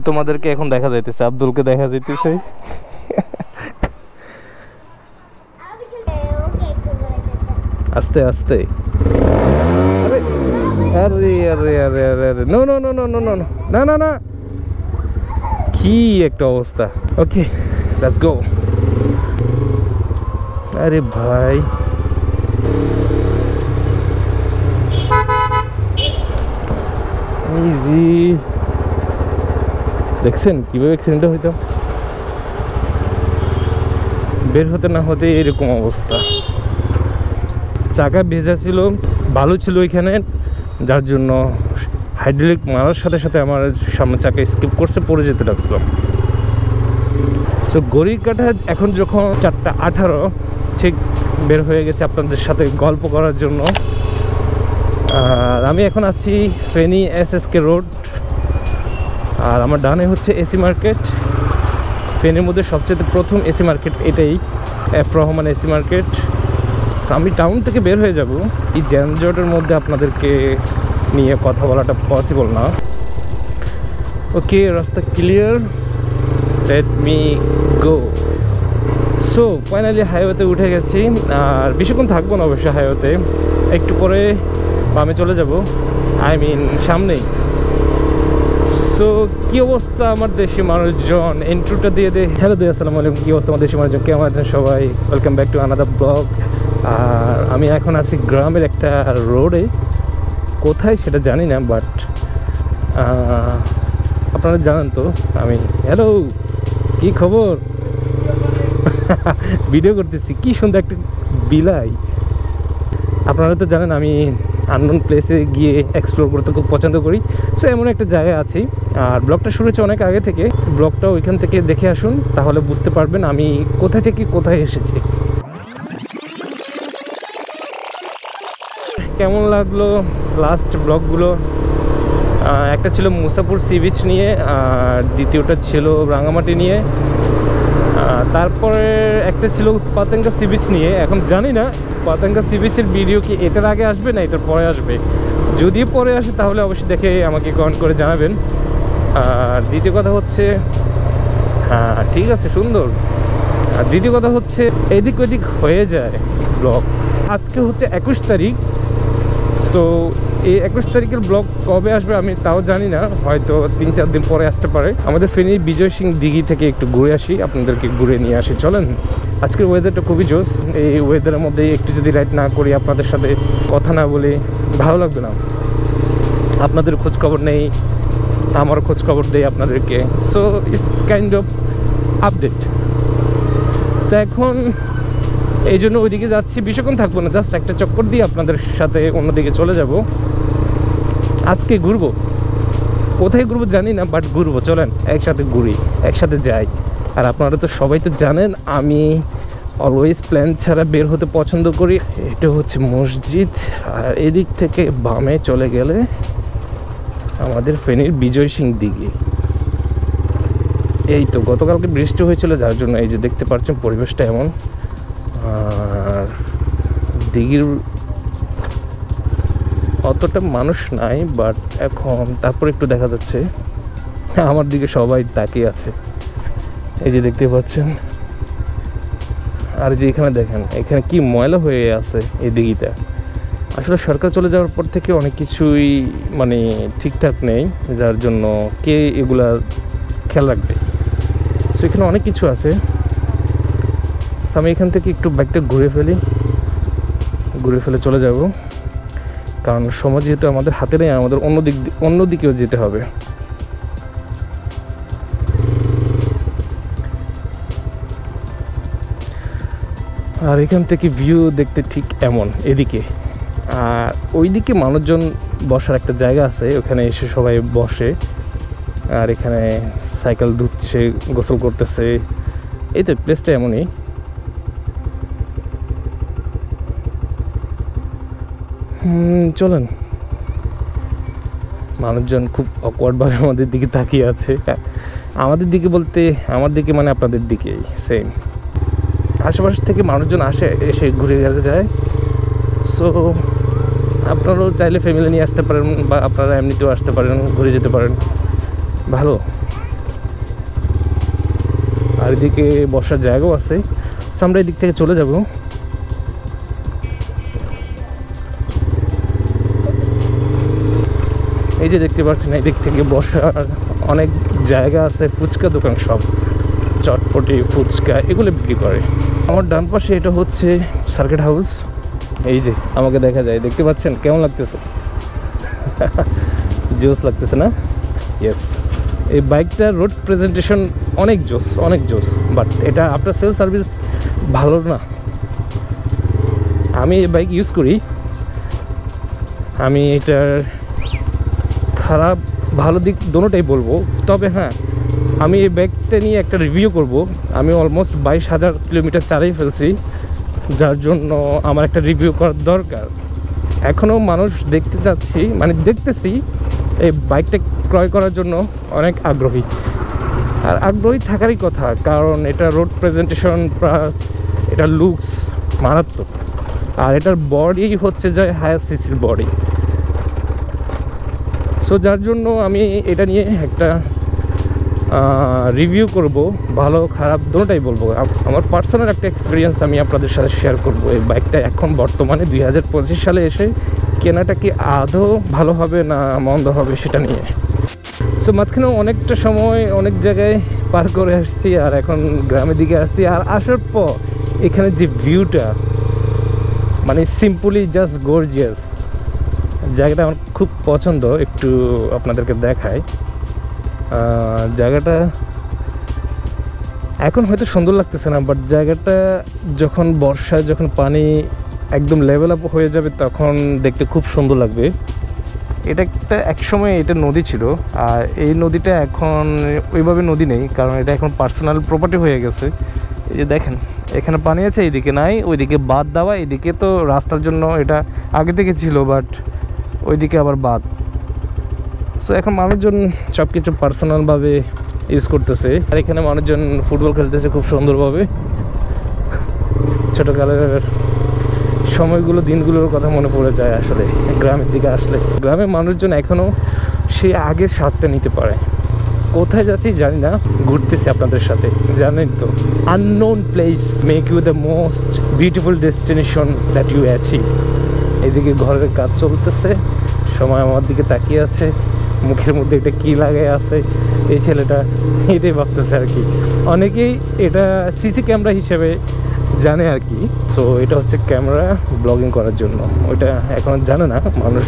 তোমাদেরকে এখন দেখা যাইতেছে, আব্দুলকে দেখা যাইতেছে। আস্তে আস্তে। আরে আরে আরে আরে আরে no no no no no no না না না, কি একটা অবস্থা। Okay let's go. আরে ভাই দেখছেন কিভাবে অ্যাক্সিডেন্টটা হইতো, বের হতে না হতে এরকম অবস্থা। চাকা ভেজা ছিল, ভালো ছিল ওইখানে, যার জন্য হাইড্রোলিক মারার সাথে সাথে আমার সামনে চাকা স্কিপ করছে, পড়ে যেতে লাগছিল। সো ঘড়ির কাঁটা এখন যখন 4:18 ঠিক বের হয়ে গেছে আপনাদের সাথে গল্প করার জন্য। আর আমি এখন আছি ফেনী এসএসকে রোড, আর আমার ডানে হচ্ছে এসি মার্কেট। ফেনীর মধ্যে সবচেয়ে প্রথম এসি মার্কেট এটাই, এফ রহমান এসি মার্কেট। আমি টাউন থেকে বের হয়ে যাব, এই যানজটের মধ্যে আপনাদেরকে নিয়ে কথা বলাটা পসিবল না। ওকে, রাস্তা clear, let me go. So finally হাইওয়েতে উঠে গেছি, আর বেশিক্ষণ থাকবো না অবশ্যই হাইওয়েতে, একটু পরে বামে চলে যাব, আই মিন সামনেই। সো কী অবস্থা আমার দেশি মানুষজন, ইন্ট্রোটা দিয়ে দে। হ্যালো দে, আসসালামু আলাইকুম। কী অবস্থা আমার দেশি মানুষজন, কেমন আছেন সবাই? Welcome back to another blog. আর আমি এখন আছি গ্রামের একটা রোডে, কোথায় সেটা জানি না, বাট আপনারা জানেন তো আমি। হ্যালো, কি খবর? ভিডিও করতেছি, কি সুন্দর একটা বিলাই। আপনারা তো জানেন আমি আননোন প্লেসে গিয়ে এক্সপ্লোর করতে খুব পছন্দ করি। সো এমন একটা জায়গায় আছি, আর ব্লগটা শুরু হচ্ছে অনেক আগে থেকে। ব্লগটা ওইখান থেকে দেখে আসুন, তাহলে বুঝতে পারবেন আমি কোথায় থেকে কোথায় এসেছি। কেমন লাগলো লাস্ট ব্লগগুলো? একটা ছিল মুসাপুর সি বিচ নিয়ে, আর দ্বিতীয়টা ছিল রাঙামাটি নিয়ে, তারপরে একটা ছিল পাতেঙ্গা সি বিচ নিয়ে। এখন জানি না পাতেঙ্গা সি বিচের ভিডিও কি এটার আগে আসবে না এটার পরে আসবে। যদি পরে আসে তাহলে অবশ্যই দেখে আমাকে কমেন্ট করে জানাবেন। আর দ্বিতীয় কথা হচ্ছে, হ্যাঁ ঠিক আছে সুন্দর। আর দ্বিতীয় কথা হচ্ছে এদিক ওদিক হয়ে যায় ব্লগ। আজকে হচ্ছে 21 তারিখ। সো এই 21 তারিখের ব্লগ কবে আসবে আমি তাও জানি না, হয়তো 3-4 দিন পরে আসতে পারে। আমাদের ফেনীর বিজয় সিং দিঘি থেকে একটু ঘুরে আসি, আপনাদেরকে ঘুরে নিয়ে আসি চলেন। আজকের ওয়েদারটা খুবই জোস। এই ওয়েদারের মধ্যে একটু যদি রাইড না করি, আপনাদের সাথে কথা না বলি, ভালো লাগবে না। আপনাদের খোঁজ খবর নেই, আমারও খোঁজ খবর দেই আপনাদেরকে। So it's kind of update. তো এখন এই জন্য ওইদিকে যাচ্ছি, বেশিক্ষণ থাকবো না, জাস্ট একটা চক্কর দিয়ে আপনাদের সাথে অন্যদিকে চলে যাব। আজকে ঘুরবো, কোথায় ঘুরবো জানি না, বাট ঘুরবো, চলেন একসাথে ঘুরি, একসাথে যাই। আর আপনারা তো সবাই তো জানেন আমি অলওয়েজ প্ল্যান ছাড়া বের হতে পছন্দ করি। এটা হচ্ছে মসজিদ, আর এদিক থেকে বামে চলে গেলে আমাদের ফেনীর বিজয় সিং দিঘি। এই তো গতকালকে বৃষ্টি হয়েছিল, যার জন্য এই যে দেখতে পাচ্ছেন পরিবেশটা এমন। আর দিঘির অতটা মানুষ নাই, বাট এখন তারপর একটু দেখা যাচ্ছে আমার দিকে সবাই তাকিয়ে আছে, এই যে দেখতে পাচ্ছেন। আর যে এখানে দেখেন, এখানে কি ময়লা হয়ে আছে এই দিঘিটা। আসলে সরকার চলে যাওয়ার পর থেকে অনেক কিছুই মানে ঠিকঠাক নেই, যার জন্য কে এগুলা খেয়াল রাখবে। সো এখানে অনেক কিছু আছে। আমি এখান থেকে একটু বাইকটা ঘুরে ফেলে চলে যাব, কারণ সময় যেহেতু আমাদের হাতে নেই, আমাদের অন্যদিকেও যেতে হবে। আর এখান থেকে ভিউ দেখতে ঠিক এমন এদিকে, আর ওইদিকে মানুষজন বসার একটা জায়গা আছে, ওখানে এসে সবাই বসে, আর এখানে সাইকেল ধুচ্ছে, গোসল করতেছে। এই তো প্লেসটা এমনই। চলেন, মানুষজন খুব অকওয়ার্ডভাবে আমাদের দিকে তাকিয়ে আছে। আমাদের দিকে বলতে আমার দিকে মানে আপনাদের দিকেই সেম। আশেপাশ থেকে মানুষজন আসে, এসে ঘুরে যায়। সো আপনারাও চাইলে ফ্যামিলি নিয়ে আসতে পারেন, বা আপনারা এমনিতেও আসতে পারেন, ঘুরে যেতে পারেন। ভালো আর এদিকে বসার জায়গাও আছে। আমরা এদিক থেকে চলে যাব। এই যে দেখতে পাচ্ছেন এদিক থেকে বসার অনেক জায়গা আছে, ফুচকা দোকান, সব চটপটি ফুচকা এগুলো বিক্রি করে। আমার ডান পাশে এটা হচ্ছে সার্কিট হাউস। এই যে আমাকে দেখা যায়, দেখতে পাচ্ছেন কেমন লাগতেছে? জোস লাগতেছে না? ইয়েস, এই বাইকটার রোড প্রেজেন্টেশন অনেক জোস, অনেক জোস, বাট এটা আফটার সেল সার্ভিস ভালো না। আমি এই বাইক ইউজ করি, আমি এটার খারাপ ভালো দিক দোনোটাই বলবো। তবে হ্যাঁ, আমি এই বাইকটা নিয়ে একটা রিভিউ করব। আমি অলমোস্ট 22,000 কিলোমিটার চালিয়ে ফেলছি, যার জন্য আমার একটা রিভিউ করার দরকার। এখনও মানুষ দেখতে চাচ্ছি, মানে দেখতেছি এই বাইকটা ক্রয় করার জন্য অনেক আগ্রহী। আর আগ্রহী থাকারই কথা, কারণ এটা রোড প্রেজেন্টেশন প্লাস এটা লুকস মারাত্মক। আর এটার বডি হচ্ছে যে হায়ার সিসির বডি। সো যার জন্য আমি এটা নিয়ে একটা রিভিউ করব, ভালো খারাপ দুটোটাই বলবো। আমার পার্সোনাল একটা এক্সপিরিয়েন্স আমি আপনাদের সাথে শেয়ার করব। এই বাইকটা এখন বর্তমানে 2025 সালে এসে কেনাটা কি আদৌ ভালো হবে না মন্দ হবে সেটা নিয়ে। সো মাঝখানেও অনেকটা সময় অনেক জায়গায় পার করে আসছি, আর এখন গ্রামের দিকে আসছি। আর আসার পর এখানে যে ভিউটা, মানে সিম্পলি জাস্ট গর্জিয়াস। জায়গাটা আমার খুব পছন্দ, একটু আপনাদেরকে দেখাই। জায়গাটা এখন হয়তো সুন্দর লাগতেছে না, বাট জায়গাটা যখন বর্ষায় যখন পানি একদম লেভেল আপ হয়ে যাবে তখন দেখতে খুব সুন্দর লাগবে। এটা একটা একসময় এটা নদী ছিল, আর এই নদীটা এখন ওইভাবে নদী নেই, কারণ এটা এখন পার্সোনাল প্রপার্টি হয়ে গেছে। এই যে দেখেন এখানে পানি আছে, এইদিকে নাই, ওইদিকে বাঁধ দেওয়া। এইদিকে তো রাস্তার জন্য এটা আগে থেকে ছিল, বাট ওইদিকে আবার বাঁধ। সো এখন মানুষজন সব কিছু পার্সোনালভাবে ইউজ করতেছে। আর এখানে মানুষজন ফুটবল খেলতেছে খুব সুন্দরভাবে। ছোটোকালের সময়গুলো, দিনগুলোর কথা মনে পড়ে যায় আসলে গ্রামের দিকে আসলে। গ্রামের মানুষজন এখনও সেই আগের স্বাদটা নিতে পারে। কোথায় যাচ্ছি জানি না, ঘুরতেছি আপনাদের সাথে, জানেন তো। Unknown place make you the most beautiful destination that you achieve. এদিকে ঘরের কাজ চলতেছে, সময় আমার দিকে তাকিয়ে আছে, মুখের মধ্যে এটা কী লাগাই আছে এই ছেলেটা, এটাই ভাবতেছে আর কি। অনেকেই এটা সিসি ক্যামেরা হিসেবে জানে আর কি। সো এটা হচ্ছে ক্যামেরা ব্লগিং করার জন্য, ওইটা এখন জানে না মানুষ,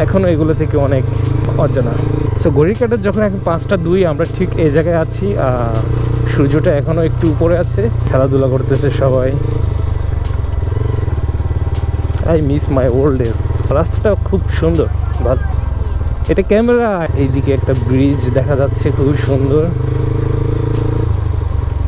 এখনও এগুলো থেকে অনেক অজানা। সো ঘড়ির কাঁটার যখন এখন 5:02 আমরা ঠিক এই জায়গায় আছি। সূর্যটা এখনও একটু উপরে আছে, খেলাধুলা করতেছে সবাই। I miss my old days. রাস্তাটা খুব সুন্দর, ভালো। এটা ক্যামেরা। এইদিকে একটা ব্রিজ দেখা যাচ্ছে, খুবই সুন্দর।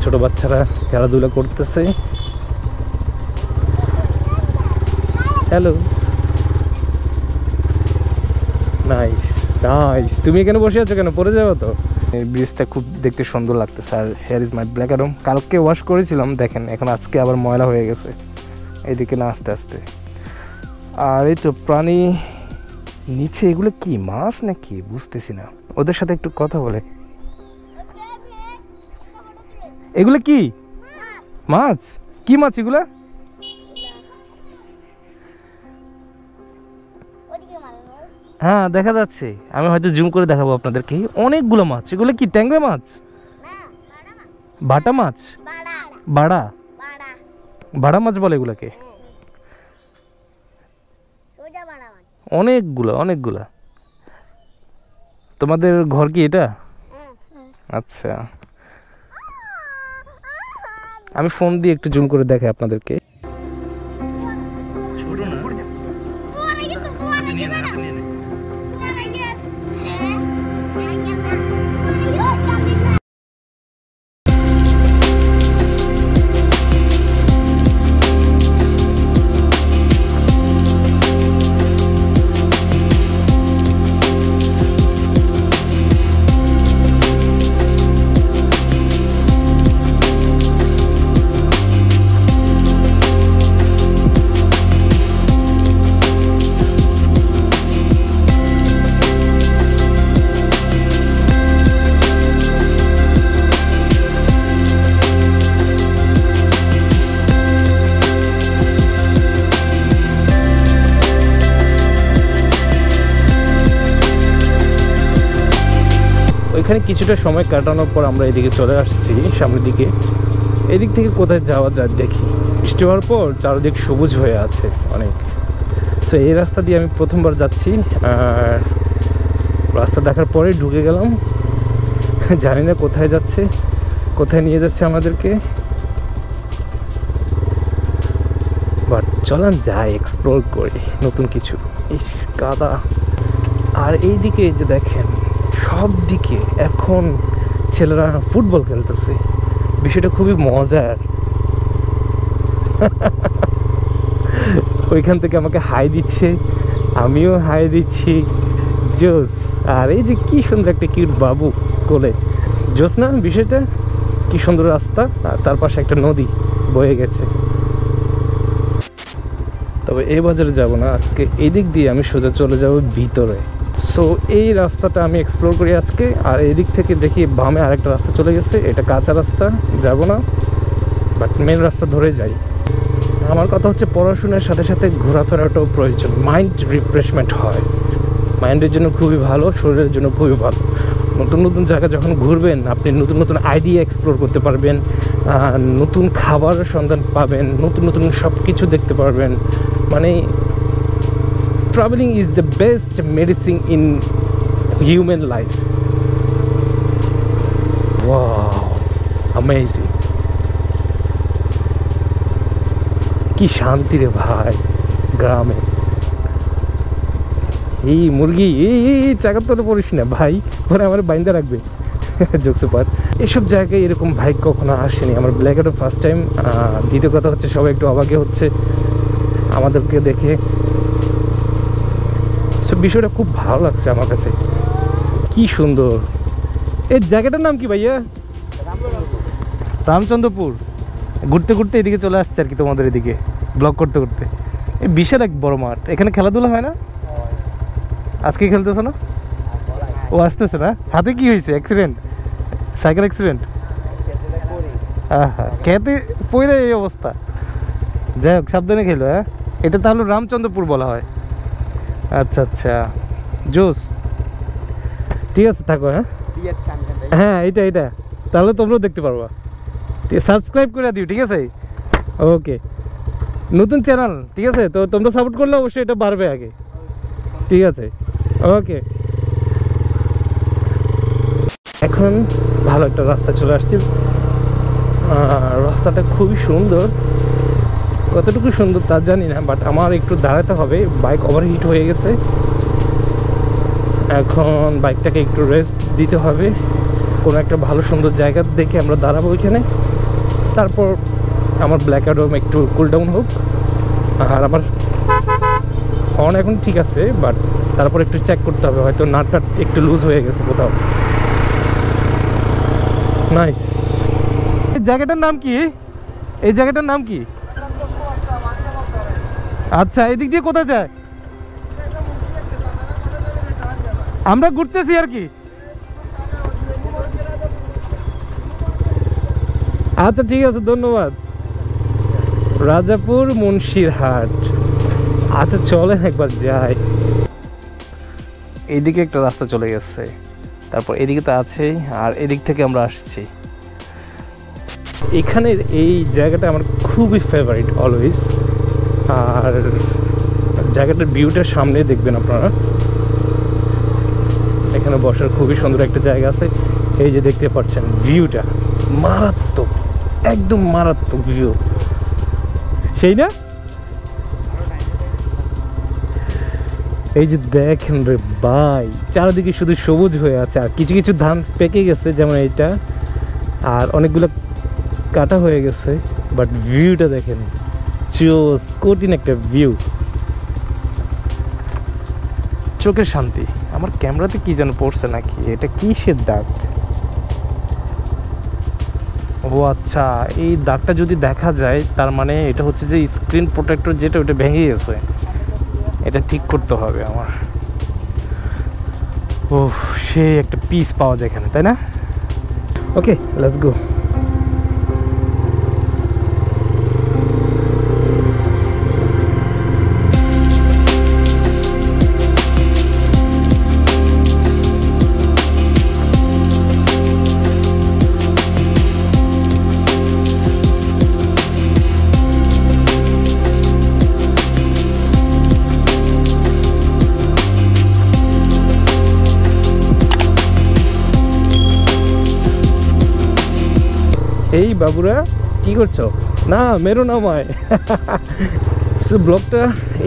ছোট বাচ্চারা খেলাধুলা করতেছে। Hello, nice nice. তুমি এখানে বসে আছো কেন? পড়ে যাবো তো। এই ব্রিজটা খুব দেখতে সুন্দর লাগতেছে। আর hair is my black Adam. কালকে ওয়াশ করেছিলাম, দেখেন এখন আজকে আবার ময়লা হয়ে গেছে এইদিকে না, আস্তে আস্তে। আর এই তো প্রাণী নিচে, এগুলো কি মাছ নাকি বুঝতেছি না। ওদের সাথে একটু কথা বলে। এগুলো কি মাছ? কি মাছ এগুলা? হ্যাঁ দেখা যাচ্ছে, আমি হয়তো জুম করে দেখাবো আপনাদেরকে। অনেকগুলো মাছ। এগুলো কি ট্যাংরা মাছ? বাটা মাছ? বাড়া বাড়া মাছ বলে এগুলাকে। অনেকগুলো অনেকগুলা। তোমাদের ঘর কি এটা? আচ্ছা, আমি ফোন দিয়ে একটু জুম করে দেখাই আপনাদেরকে। ওখানে কিছুটা সময় কাটানোর পর আমরা এদিকে চলে আসছি সামনের দিকে। এদিক থেকে কোথায় যাওয়া যায় দেখি। বৃষ্টি হওয়ার পর চারদিক সবুজ হয়ে আছে অনেক। সো এই রাস্তা দিয়ে আমি প্রথমবার যাচ্ছি, আর রাস্তা দেখার পরেই ঢুকে গেলাম। জানি না কোথায় যাচ্ছে, কোথায় নিয়ে যাচ্ছে আমাদেরকে, বাট চলেন যাই, এক্সপ্লোর করি নতুন কিছু। ইস কাদা! আর এই দিকে যে দেখেন, সব দিকে এখন ছেলেরা ফুটবল খেলতেছে। বিষয়টা খুবই মজার। ওইখান থেকে আমাকে হাই দিচ্ছে, আমিও হাই দিচ্ছি। জোস! আর এই যে কি সুন্দর একটা কিউট বাবু কোলে। জোস না বিষয়টা? কি সুন্দর রাস্তা, আর তার পাশে একটা নদী বয়ে গেছে। তবে এই বাজারে যাব না আজকে, এই দিক দিয়ে আমি সোজা চলে যাব ভিতরে। সো এই রাস্তাটা আমি এক্সপ্লোর করি আজকে। আর এই দিক থেকে দেখি বামে আরেকটা রাস্তা চলে গেছে, এটা কাঁচা রাস্তা, যাব না, বাট মেন রাস্তা ধরে যাই। আমার কথা হচ্ছে পড়াশোনার সাথে সাথে ঘোরাফেরাটাও প্রয়োজন, মাইন্ড রিফ্রেশমেন্ট হয়, মাইন্ডের জন্য খুবই ভালো, শরীরের জন্য খুবই ভালো। নতুন নতুন জায়গা যখন ঘুরবেন, আপনি নতুন নতুন আইডিয়া এক্সপ্লোর করতে পারবেন, নতুন খাবারের সন্ধান পাবেন, নতুন নতুন সব কিছু দেখতে পারবেন। মানে travelling is the best medicine in human life. Wow, amazing! কি শান্তি রে ভাই গ্রামে। এই মুরগি, এই চাকার তলে পড়িস না ভাই, পরে আমার বাইন্দা রাখবে। জোকসে পার। এসব জায়গায় এরকম বাইক কখনো আসেনি আমার, ব্ল্যাকআউটও ফার্স্ট টাইম। দ্বিতীয় কথা হচ্ছে সবাই একটু অবাকই হচ্ছে আমাদেরকে দেখে। সব বিষয়টা খুব ভালো লাগছে আমার কাছে, কি সুন্দর। এই জায়গাটার নাম কি ভাইয়া? রামচন্দ্রপুর। ঘুরতে ঘুরতে এদিকে চলে আসছে আর কি, তোমাদের এদিকে ব্লগ করতে করতে। এই বিশাল এক বড় মাঠ, এখানে খেলাধুলা হয় না? আজকে খেলতেছে না? ও আসতেছে না? হাতে কি হয়েছে? অ্যাক্সিডেন্ট? Cycle accident? হ্যাঁ হ্যাঁ, খেতে পড়ে এই অবস্থা। যাই হোক, সাবধানে খেলো। হ্যাঁ, এটা তাহলে রামচন্দ্রপুর বলা হয়। আচ্ছা আচ্ছা, জোস। ঠিক আছে, থাকো। হ্যাঁ হ্যাঁ, এটা তাহলে তোমরাও দেখতে পারবা। ঠিক আছে, সাবস্ক্রাইব করে দিও, ঠিক আছে? ওকে, নতুন চ্যানেল, ঠিক আছে? তো তোমরা সাপোর্ট করলে অবশ্যই এটা বাড়বে আগে, ঠিক আছে? ওকে, এখন ভালো একটা রাস্তা চলে আসছি। রাস্তাটা খুবই সুন্দর, কতটুকু সুন্দর তা জানি না, বাট আমার একটু দাঁড়াতে হবে, বাইক ওভারহিট হয়ে গেছে। এখন বাইকটাকে একটু রেস্ট দিতে হবে, কোনো একটা ভালো সুন্দর জায়গা দেখে আমরা দাঁড়াবো ওইখানে। তারপর আমার ব্ল্যাকআউট একটু কুল ডাউন হোক। আর আমার হর্ন এখন ঠিক আছে, বাট তারপর একটু চেক করতে হবে, হয়তো নাটটা একটু লুজ হয়ে গেছে কোথাও। নাইস। এই জায়গাটার নাম কি? এই জায়গাটার নাম কি? আচ্ছা, এদিক দিয়ে কোথায় যায়? আমরা ঘুরতেছি আর কি। আচ্ছা ঠিক আছে, ধন্যবাদ। রাজাপুর মুন্সিরহাট। আচ্ছা চলেন একবার যাই। এইদিকে একটা রাস্তা চলে গেছে, তারপর এদিকে তো আছেই, আর এদিক থেকে আমরা আসছি। এখানের এই জায়গাটা আমার খুবই ফেভারিট অলওয়েজ। আর জায়গাটার ভিউটা সামনে দেখবেন আপনারা, এখানে বসার খুবই সুন্দর একটা জায়গা আছে। এই যে দেখতে পাচ্ছেন ভিউটা, মারাত্মক, একদম মারাত্মক ভিউ, সেই না? এই যে দেখেন রে ভাই, চারিদিকে শুধু সবুজ হয়ে আছে, আর কিছু কিছু ধান পেকে গেছে যেমন এইটা, আর অনেকগুলো কাটা হয়ে গেছে, বাট ভিউটা দেখেন, জোস, কঠিন একটা ভিউ, চোখের শান্তি। আমার ক্যামেরাতে কি যেন পড়ছে নাকি, এটা কিসের দাগ? ও আচ্ছা, এই দাগটা যদি দেখা যায় তার মানে এটা হচ্ছে যে স্ক্রিন প্রোটেক্টর যেটা, ওটা ভেঙে গেছে, এটা ঠিক করতে হবে আমার। ও, সেই একটা পিস পাওয়া যায় এখানে, তাই না? ওকে, লেটস গো। এই বাবুরা কি করছো? না মেরো না আমায়। সো ব্লগটা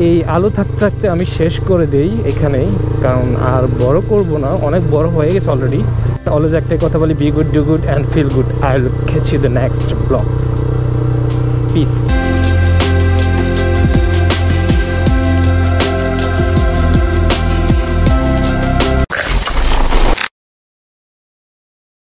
এই আলো থাকতে থাকতে আমি শেষ করে দেই এখানেই, কারণ আর বড় করব না, অনেক বড় হয়ে গেছে অলরেডি। অলওয়েজ একটাই কথা বলি, be good, do good and feel good. I will catch you the next blog. Piece.